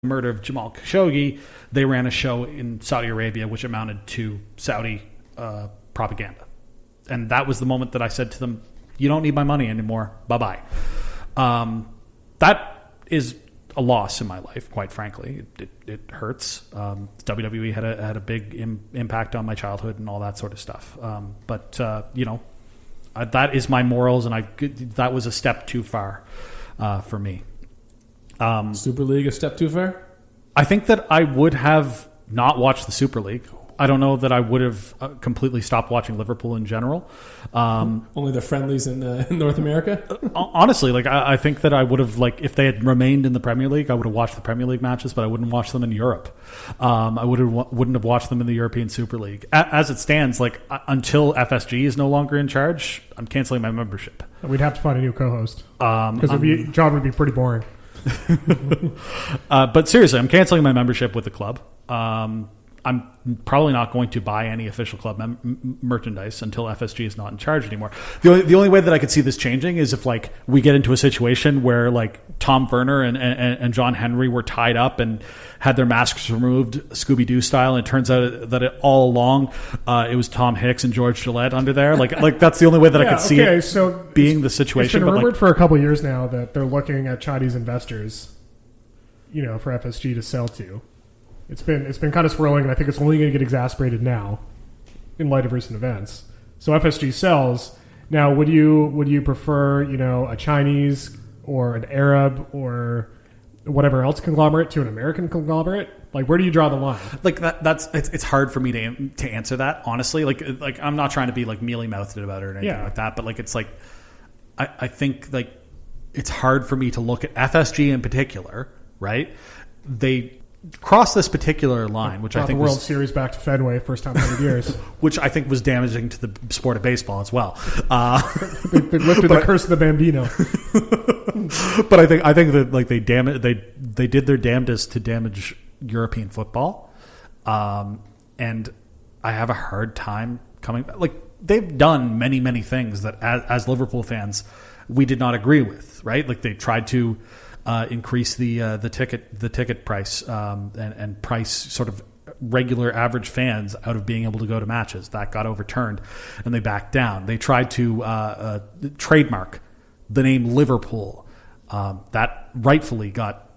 murder of Jamal Khashoggi, they ran a show in Saudi Arabia which amounted to Saudi propaganda. And that was the moment that I said to them, you don't need my money anymore. Bye-bye. That is a loss in my life, quite frankly. It hurts. WWE had a big impact on my childhood and all that sort of stuff. But that is my morals, and that was a step too far for me. Super League a step too far? I think that I would have not watched the Super League. I don't know that I would have completely stopped watching Liverpool in general. Only the friendlies in North America? Honestly, I think that I would have, if they had remained in the Premier League, I would have watched the Premier League matches, but I wouldn't watch them in Europe. I wouldn't have watched them in the European Super League. As it stands, until FSG is no longer in charge, I'm canceling my membership. We'd have to find a new co-host because John would be pretty boring. But seriously, I'm canceling my membership with the club. I'm probably not going to buy any official club merchandise until FSG is not in charge anymore. The only way that I could see this changing is if we get into a situation where Tom Werner and John Henry were tied up and had their masks removed, Scooby-Doo style, and it turns out that all along it was Tom Hicks and George Gillette under there. That's the only way that I could see it being the situation. It's been rumored for a couple of years now that they're looking at Chinese investors, for FSG to sell to. It's been kind of swirling, and I think it's only going to get exacerbated now in light of recent events. So FSG sells. Now, would you prefer, a Chinese or an Arab or whatever else conglomerate to an American conglomerate? Where do you draw the line? It's hard for me to answer that, honestly. I'm not trying to be mealy-mouthed about it or anything like that, but I think it's hard for me to look at FSG in particular, right? They crossed this particular line, which I think the World Series back to Fenway, first time in 100 years, which I think was damaging to the sport of baseball as well. They lifted the curse of the Bambino. But I think that they did their damnedest to damage European football, and I have a hard time coming. They've done many things that as Liverpool fans we did not agree with. Right, they tried to increase the ticket price and price sort of regular average fans out of being able to go to matches. That got overturned, and they backed down. They tried to trademark the name Liverpool. That rightfully got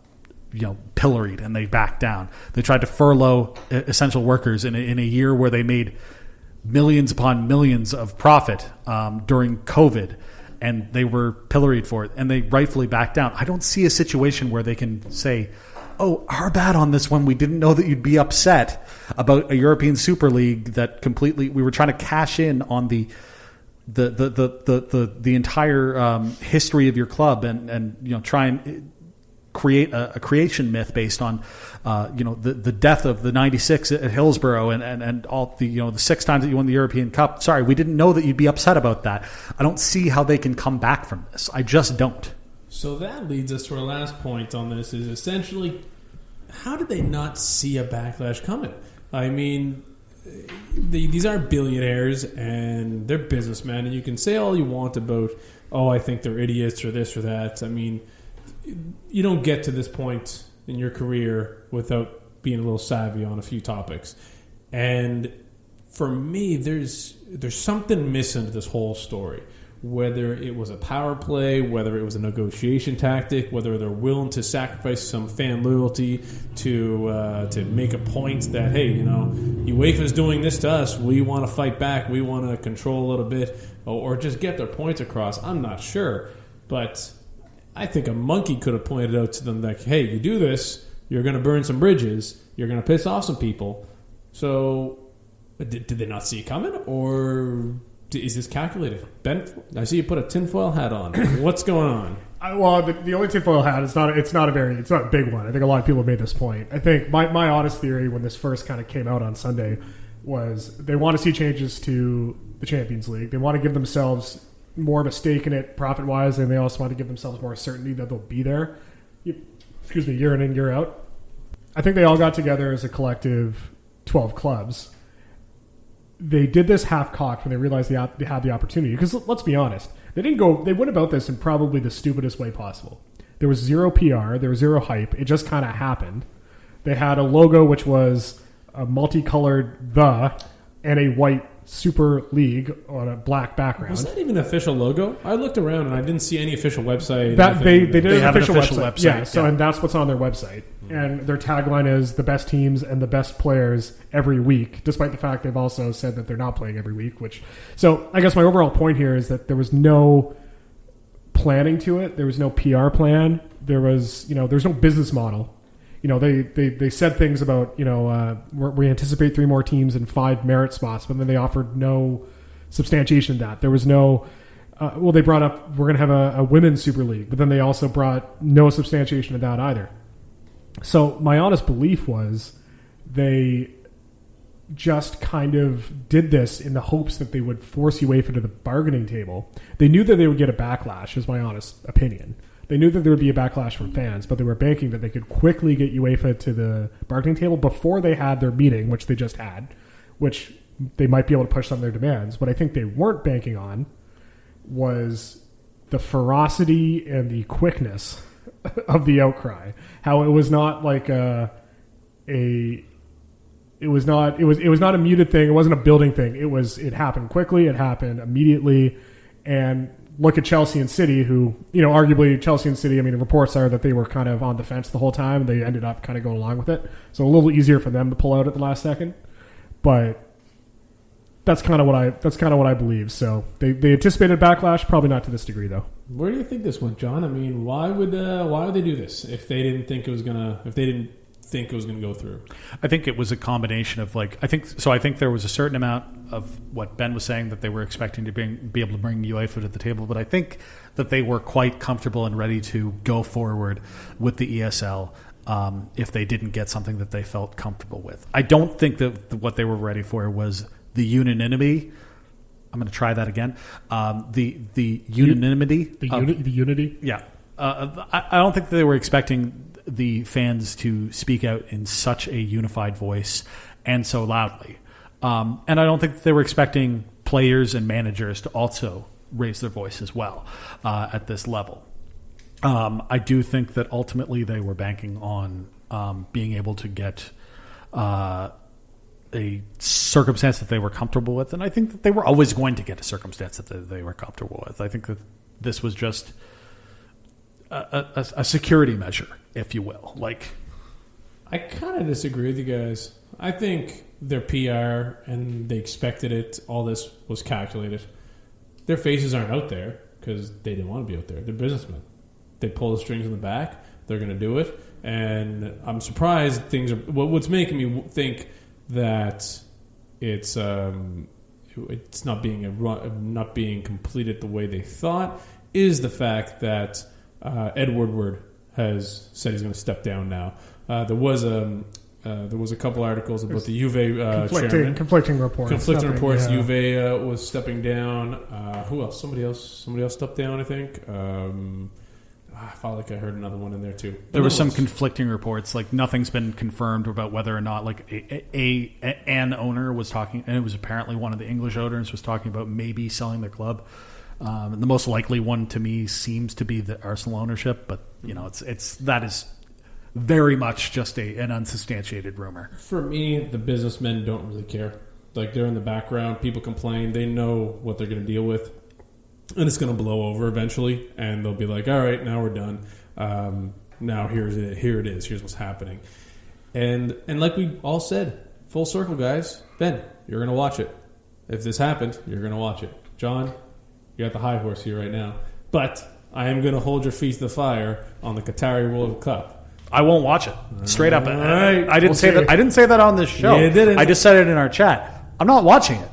pilloried, and they backed down. They tried to furlough essential workers in a year where they made millions upon millions of profit during COVID. And they were pilloried for it, and they rightfully backed down. I don't see a situation where they can say, "Oh, our bad on this one. We didn't know that you'd be upset about a European Super League that completely we were trying to cash in on the entire history of your club and try and create a creation myth based on the death of the 96 at Hillsborough and all the 6 times that you won the European Cup. Sorry, we didn't know that you'd be upset about that. I don't see how they can come back from this. I just don't. So that leads us to our last point on this is essentially, how did they not see a backlash coming? I mean, these are billionaires and they're businessmen, and you can say all you want about, I think they're idiots or this or that. I mean, you don't get to this point in your career without being a little savvy on a few topics. And for me, there's something missing to this whole story. Whether it was a power play, whether it was a negotiation tactic, whether they're willing to sacrifice some fan loyalty to make a point that, hey, UEFA's doing this to us, we want to fight back, we want to control a little bit, or just get their points across. I'm not sure, but I think a monkey could have pointed out to them that, hey, you do this, you're going to burn some bridges, you're going to piss off some people. So did they not see it coming, or is this calculated? Ben, I see you put a tinfoil hat on. What's going on? The only tinfoil hat is it's not a big one. I think a lot of people have made this point. I think my honest theory when this first kind of came out on Sunday was they want to see changes to the Champions League. They want to give themselves more of a stake in it profit-wise, and they also want to give themselves more certainty that they'll be there, year in and year out. I think they all got together as a collective 12 clubs. They did this half-cocked when they realized they had the opportunity. Because let's be honest, they went about this in probably the stupidest way possible. There was zero PR. There was zero hype. It just kind of happened. They had a logo which was a multicolored "the" and a white Super League on a black background. Was that even an official logo? I looked around and I didn't see any official website. That they did They an have an official official website. website, Yeah, so yeah. and that's what's on their website. And their tagline is the best teams and the best players every week, despite the fact they've also said that they're not playing every week. So I guess my overall point here is that there was no planning to it. There was no PR plan. There's no business model. They said things about, we anticipate 3 more teams and 5 merit spots, but then they offered no substantiation to that. There was no, they brought up, we're going to have a women's Super League, but then they also brought no substantiation to that either. So my honest belief was they just kind of did this in the hopes that they would force UEFA to the bargaining table. They knew that they would get a backlash, is my honest opinion. They knew that there would be a backlash from fans, but they were banking that they could quickly get UEFA to the bargaining table before they had their meeting, which they just had, which they might be able to push some of their demands. What I think they weren't banking on was the ferocity and the quickness of the outcry. How it was not like it was not a muted thing. It wasn't a building thing. It happened quickly. It happened immediately. And look at Chelsea and City, who, arguably Chelsea and City, the reports are that they were kind of on the fence the whole time, and they ended up kind of going along with it. So a little easier for them to pull out at the last second. But that's kind of what I believe. So they anticipated backlash, probably not to this degree though. Where do you think this went, John? Why would they do this if they didn't think it was gonna go through? I think it was a combination of I think there was a certain amount of what Ben was saying that they were expecting to be able to bring UEFA to the table, but I think that they were quite comfortable and ready to go forward with the ESL if they didn't get something that they felt comfortable with. I don't think that what they were ready for was the unanimity. I'm going to try that again. The unanimity. The unity. Yeah. I don't think that they were expecting the fans to speak out in such a unified voice and so loudly. And I don't think that they were expecting players and managers to also raise their voice as well at this level. I do think that ultimately they were banking on being able to get a circumstance that they were comfortable with, and I think that they were always going to get a circumstance that they were comfortable with. I think that this was just a security measure, if you will. I kind of disagree with you guys. I think their PR and they expected it. All this was calculated. Their faces aren't out there because they didn't want to be out there. They're businessmen. They pull the strings in the back. They're going to do it, and I'm surprised things are. What's making me think that it's not being completed the way they thought is the fact that Ed Woodward has said he's going to step down now. There was a couple articles about the Juve chairman. Conflicting reports. Yeah. Juve was stepping down. Who else? Somebody else stepped down, I think. I felt like I heard another one in there too. There were some conflicting reports. Nothing's been confirmed about whether or not an owner was talking, and it was apparently one of the English owners was talking about maybe selling their club. And the most likely one to me seems to be the Arsenal ownership, but that is very much just an unsubstantiated rumor. For me, the businessmen don't really care. They're in the background. People complain. They know what they're going to deal with. And it's going to blow over eventually, and they'll be like, all right, now we're done. Now here it is. Here's what's happening. And like we all said, full circle, guys. Ben, you're going to watch it. If this happened, you're going to watch it. John, you're at the high horse here right now. But I am going to hold your feet to the fire on the Qatari World Cup. I won't watch it. Straight up. Right. I didn't say that. I didn't say that on this show. Yeah, you didn't. I just said it in our chat. I'm not watching it.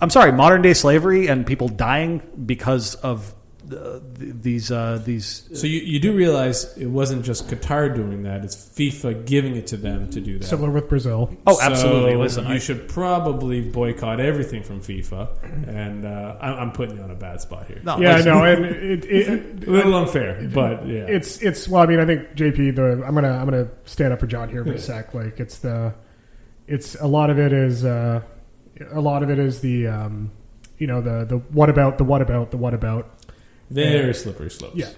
I'm sorry, modern day slavery and people dying because of these. So you do realize it wasn't just Qatar doing that; it's FIFA giving it to them to do that. Similar with Brazil. Oh, absolutely. Listen, you should probably boycott everything from FIFA, and I'm putting you on a bad spot here. No, yeah, I know, and a little unfair, but yeah, it's. Well, I think JP. I'm gonna stand up for John here for a sec. It's a lot of it is. A lot of it is the what about. Very slippery slopes. Yeah.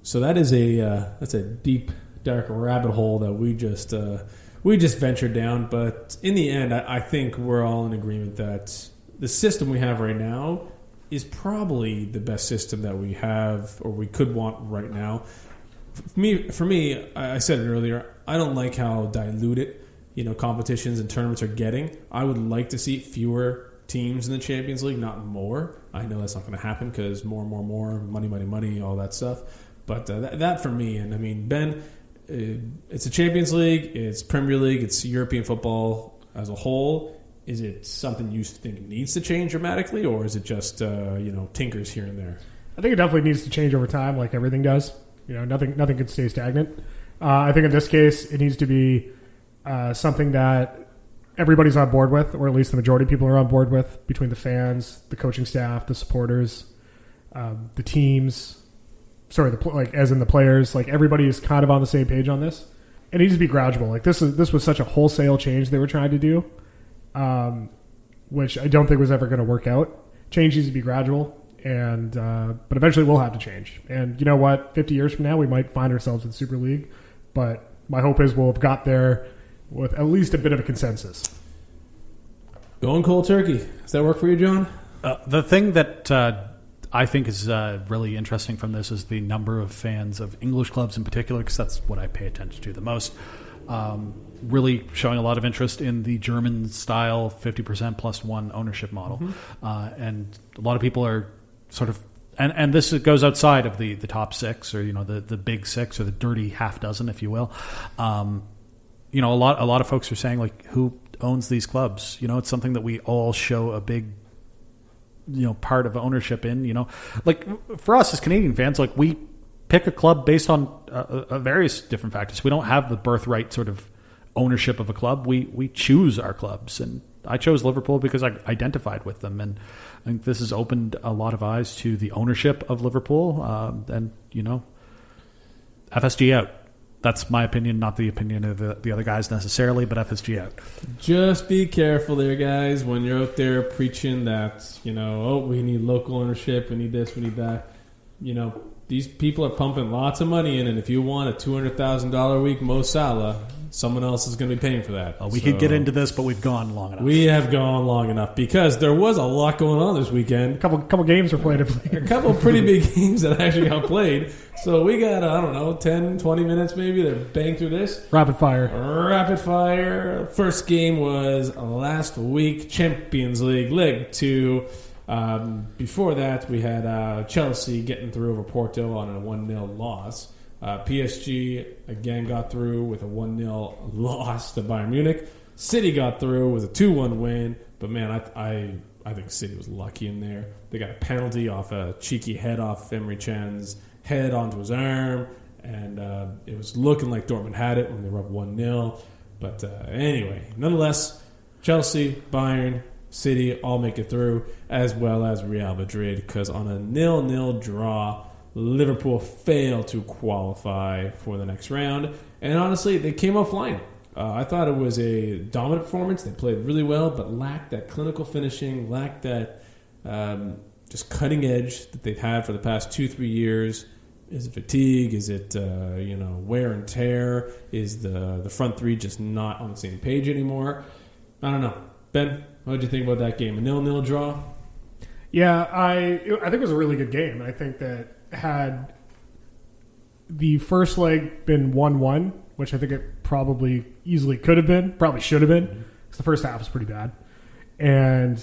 So that's a deep, dark rabbit hole that we just ventured down. But in the end, I think we're all in agreement that the system we have right now is probably the best system that we have or we could want right now. For me, I said it earlier, I don't like how diluted competitions and tournaments are getting. I would like to see fewer teams in the Champions League, not more. I know that's not going to happen because more, money, all that stuff. But that for me, and I mean, Ben, it's a Champions League, it's Premier League, it's European football as a whole. Is it something you think needs to change dramatically, or is it just tinkers here and there? I think it definitely needs to change over time, like everything does. Nothing can stay stagnant. I think in this case, it needs to be something that everybody's on board with, or at least the majority of people are on board with, between the fans, the coaching staff, the supporters, the teams. Sorry, as in the players. Like everybody is kind of on the same page on this. It needs to be gradual. Like this was such a wholesale change they were trying to do, which I don't think was ever going to work out. Change needs to be gradual. And but eventually we'll have to change. And you know what? 50 years from now, we might find ourselves in Super League. But my hope is we'll have got there with at least a bit of a consensus. Going cold turkey. Does that work for you, John? The thing that I think is really interesting from this is the number of fans of English clubs in particular, because that's what I pay attention to the most. Really showing a lot of interest in the German-style 50% plus one ownership model. Mm-hmm. And a lot of people are sort of, and this goes outside of the top six, or the big six, or the dirty half dozen, if you will. A lot of folks are saying, like, who owns these clubs? It's something that we all show a big part of ownership in. Like for us as Canadian fans, like we pick a club based on various different factors. We don't have the birthright sort of ownership of a club. We choose our clubs, and I chose Liverpool because I identified with them, and I think this has opened a lot of eyes to the ownership of Liverpool. And FSG out. That's my opinion, not the opinion of the other guys necessarily, but FSG out. Just be careful there, guys, when you're out there preaching that, we need local ownership, we need this, we need that. These people are pumping lots of money in, and if you want a $200,000 a week Mo Salah, someone else is going to be paying for that. We could get into this, but we've gone long enough. We have gone long enough because there was a lot going on this weekend. A couple games were played. A couple pretty big games that actually got played. So we got, 10, 20 minutes maybe to bang through this. Rapid fire. First game was last week, Champions League, Leg 2. Before that, we had Chelsea getting through over Porto on a 1-0 loss. PSG, again, got through with a 1-0 loss to Bayern Munich. City got through with a 2-1 win. But, man, I think City was lucky in there. They got a penalty off a cheeky head off Emery Chan's head onto his arm. And it was looking like Dortmund had it when they were up 1-0. But anyway, nonetheless, Chelsea, Bayern, City all make it through, as well as Real Madrid, because on a 0-0 draw, Liverpool failed to qualify for the next round. And honestly, they came off flying. I thought it was a dominant performance. They played really well, but lacked that clinical finishing, lacked that just cutting edge that they've had for the past 2-3 years. Is it fatigue? Is it wear and tear? Is the front three just not on the same page anymore? I don't know. Ben, what did you think about that game? A 0-0 draw? Yeah, I think it was a really good game. I think that had the first leg been 1-1, which I think it probably easily could have been, probably should have been, because the first half was pretty bad. And,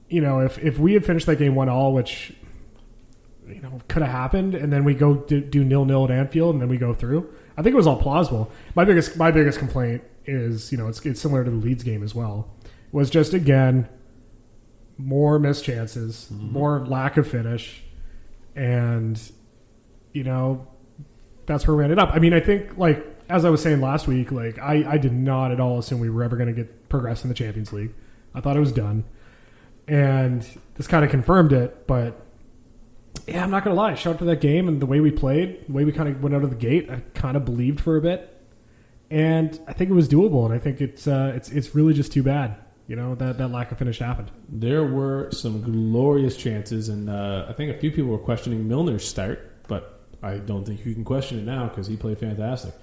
if we had finished that game 1-1, which, could have happened, and then we go do 0-0 at Anfield, and then we go through, I think it was all plausible. My biggest complaint is, it's similar to the Leeds game as well, was just, again, more missed chances, more lack of finish, and, that's where we ended up. I mean, I think, as I was saying last week, I did not at all assume we were ever going to get progress in the Champions League. I thought it was done. And this kind of confirmed it, but yeah, I'm not going to lie. Shout out to that game and the way we played, the way we kind of went out of the gate, I kind of believed for a bit. And I think it was doable, and I think it's really just too bad, that lack of finish happened. There were some glorious chances, and I think a few people were questioning Milner's start, but I don't think you can question it now because he played fantastic.